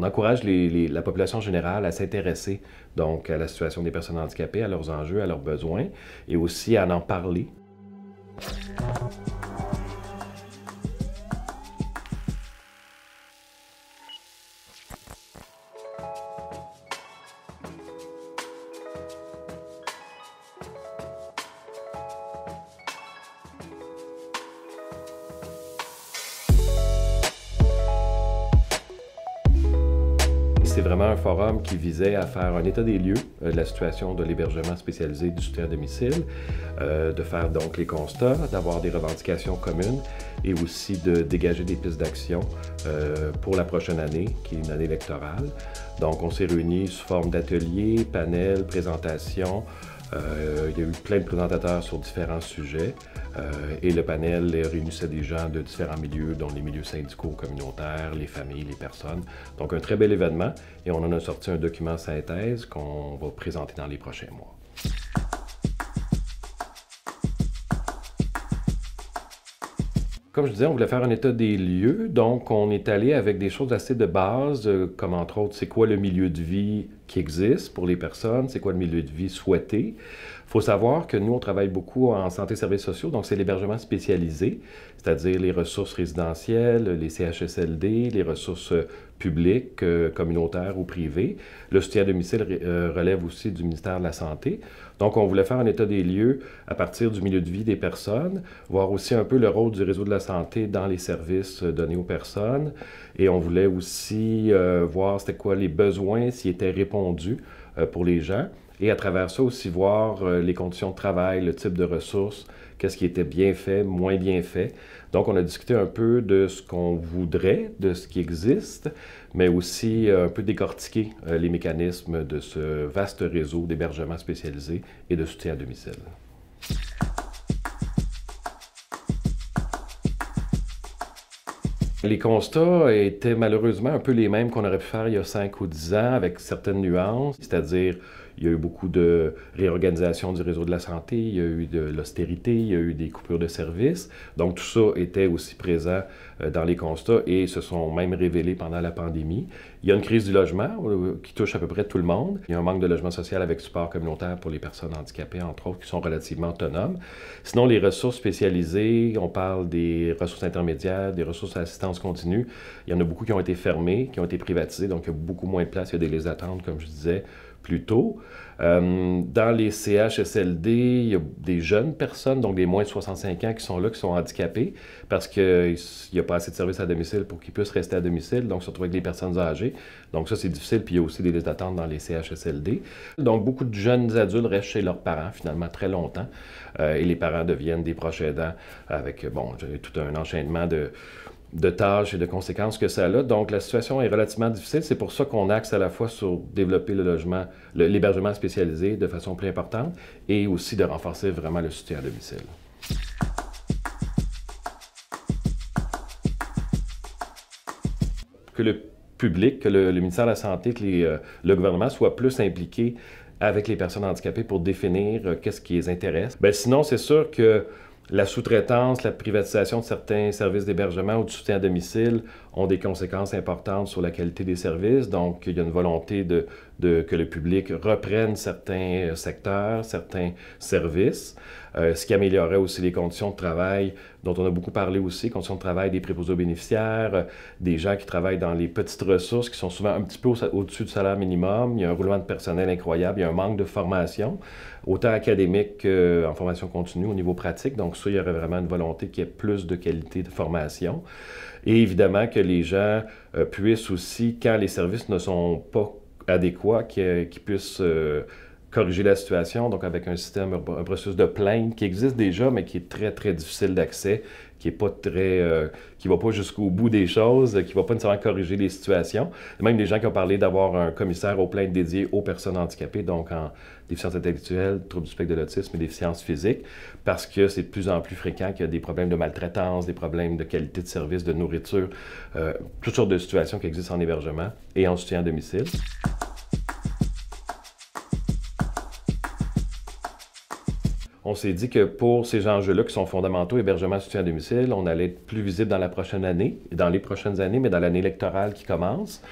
on encourage la population générale à s'intéresser donc à la situation des personnes handicapées, à leurs enjeux, à leurs besoins, et aussi à en parler. C'est vraiment un forum qui visait à faire un état des lieux de la situation de l'hébergement spécialisé du soutien à domicile, de faire donc les constats, d'avoir des revendications communes et aussi de dégager des pistes d'action pour la prochaine année, qui est une année électorale. Donc on s'est réunis sous forme d'ateliers, panels, présentations. Il y a eu plein de présentateurs sur différents sujets et le panel réunissait des gens de différents milieux, dont les milieux syndicaux, communautaires, les familles, les personnes. Donc un très bel événement et on en a sorti un document synthèse qu'on va présenter dans les prochains mois. Comme je disais, on voulait faire un état des lieux, donc on est allé avec des choses assez de base, comme entre autres, c'est quoi le milieu de vie qui existe pour les personnes, c'est quoi le milieu de vie souhaité. Il faut savoir que nous, on travaille beaucoup en santé et services sociaux, donc c'est l'hébergement spécialisé, c'est-à-dire les ressources résidentielles, les CHSLD, les ressources publiques, communautaires ou privées. Le soutien à domicile relève aussi du ministère de la Santé. Donc, on voulait faire un état des lieux à partir du milieu de vie des personnes, voir aussi un peu le rôle du réseau de la santé dans les services donnés aux personnes. Et on voulait aussi voir c'était quoi les besoins, s'ils étaient répondus pour les gens. Et à travers ça aussi voir les conditions de travail, le type de ressources, qu'est-ce qui était bien fait, moins bien fait. Donc, on a discuté un peu de ce qu'on voudrait, de ce qui existe, mais aussi un peu décortiquer les mécanismes de ce vaste réseau d'hébergement spécialisé et de soutien à domicile. Les constats étaient malheureusement un peu les mêmes qu'on aurait pu faire il y a 5 ou 10 ans, avec certaines nuances, c'est-à-dire il y a eu beaucoup de réorganisation du réseau de la santé, il y a eu de l'austérité, il y a eu des coupures de services. Donc tout ça était aussi présent dans les constats et se sont même révélés pendant la pandémie. Il y a une crise du logement qui touche à peu près tout le monde. Il y a un manque de logement social avec support communautaire pour les personnes handicapées, entre autres, qui sont relativement autonomes. Sinon, les ressources spécialisées, on parle des ressources intermédiaires, des ressources à assistance continue. Il y en a beaucoup qui ont été fermées, qui ont été privatisées, donc il y a beaucoup moins de place, il y a des listes d'attente, comme je disais, plus tôt. Dans les CHSLD, il y a des jeunes personnes, donc des moins de 65 ans qui sont là, qui sont handicapés, parce qu'il n'y a pas assez de services à domicile pour qu'ils puissent rester à domicile, donc se retrouver avec des personnes âgées. Donc ça, c'est difficile, puis il y a aussi des listes d'attente dans les CHSLD. Donc beaucoup de jeunes adultes restent chez leurs parents, finalement, très longtemps, et les parents deviennent des proches aidants avec, bon, tout un enchaînement de tâches et de conséquences que ça a. Donc, la situation est relativement difficile. C'est pour ça qu'on axe à la fois sur développer le logement, l'hébergement spécialisé de façon plus importante et aussi de renforcer vraiment le soutien à domicile. Que le public, que le ministère de la Santé, que le gouvernement soient plus impliqués avec les personnes handicapées pour définir qu'est-ce qui les intéresse. Bien, sinon, c'est sûr que la sous-traitance, la privatisation de certains services d'hébergement ou de soutien à domicile ont des conséquences importantes sur la qualité des services. Donc, il y a une volonté que le public reprenne certains secteurs, certains services, ce qui améliorerait aussi les conditions de travail dont on a beaucoup parlé aussi, conditions de travail des préposés aux bénéficiaires, des gens qui travaillent dans les petites ressources qui sont souvent un petit peu au-dessus du salaire minimum. Il y a un roulement de personnel incroyable, il y a un manque de formation, autant académique qu'en formation continue au niveau pratique. Donc ça, il y aurait vraiment une volonté qu'il y ait plus de qualité de formation. Et évidemment que les gens puissent aussi, quand les services ne sont pas adéquats, qu'ils puissent corriger la situation, donc avec un système, un processus de plainte qui existe déjà, mais qui est très, très difficile d'accès, qui est pas très, qui va pas jusqu'au bout des choses, qui va pas nécessairement corriger les situations. Même des gens qui ont parlé d'avoir un commissaire aux plaintes dédié aux personnes handicapées, donc en déficience intellectuelle, troubles du spectre de l'autisme et déficience physique, parce que c'est de plus en plus fréquent qu'il y a des problèmes de maltraitance, des problèmes de qualité de service, de nourriture, toutes sortes de situations qui existent en hébergement et en soutien à domicile. On s'est dit que pour ces enjeux-là qui sont fondamentaux, hébergement, soutien à domicile, on allait être plus visible dans la prochaine année, dans les prochaines années, mais dans l'année électorale qui commence.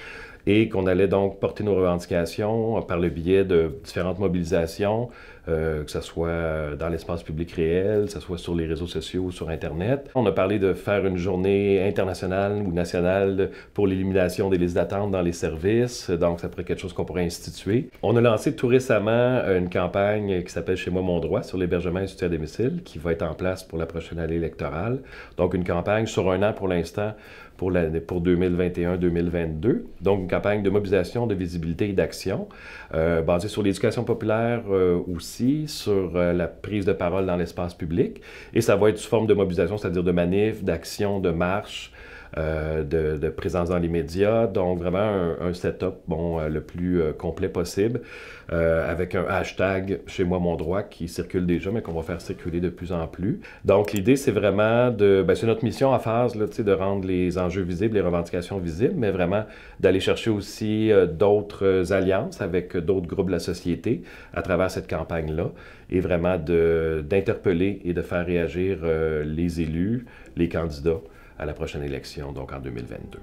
et qu'on allait donc porter nos revendications par le biais de différentes mobilisations, que ce soit dans l'espace public réel, que ce soit sur les réseaux sociaux ou sur Internet. On a parlé de faire une journée internationale ou nationale pour l'élimination des listes d'attente dans les services, donc ça pourrait être quelque chose qu'on pourrait instituer. On a lancé tout récemment une campagne qui s'appelle « Chez moi mon droit » sur l'hébergement et soutien à domicile, qui va être en place pour la prochaine année électorale. Donc une campagne sur un an pour l'instant, pour 2021-2022. Donc, une campagne de mobilisation, de visibilité et d'action, basée sur l'éducation populaire aussi, sur la prise de parole dans l'espace public. Et ça va être sous forme de mobilisation, c'est-à-dire de manifs, d'actions, de marches, de présence dans les médias. Donc, vraiment un setup le plus complet possible, avec un hashtag « Chez moi mon droit » qui circule déjà, mais qu'on va faire circuler de plus en plus. Donc, l'idée, c'est vraiment c'est notre mission à phase, là, de rendre les enjeux visibles, les revendications visibles, mais vraiment d'aller chercher aussi d'autres alliances avec d'autres groupes de la société à travers cette campagne-là, et vraiment d'interpeller et de faire réagir les élus, les candidats à la prochaine élection, donc en 2022.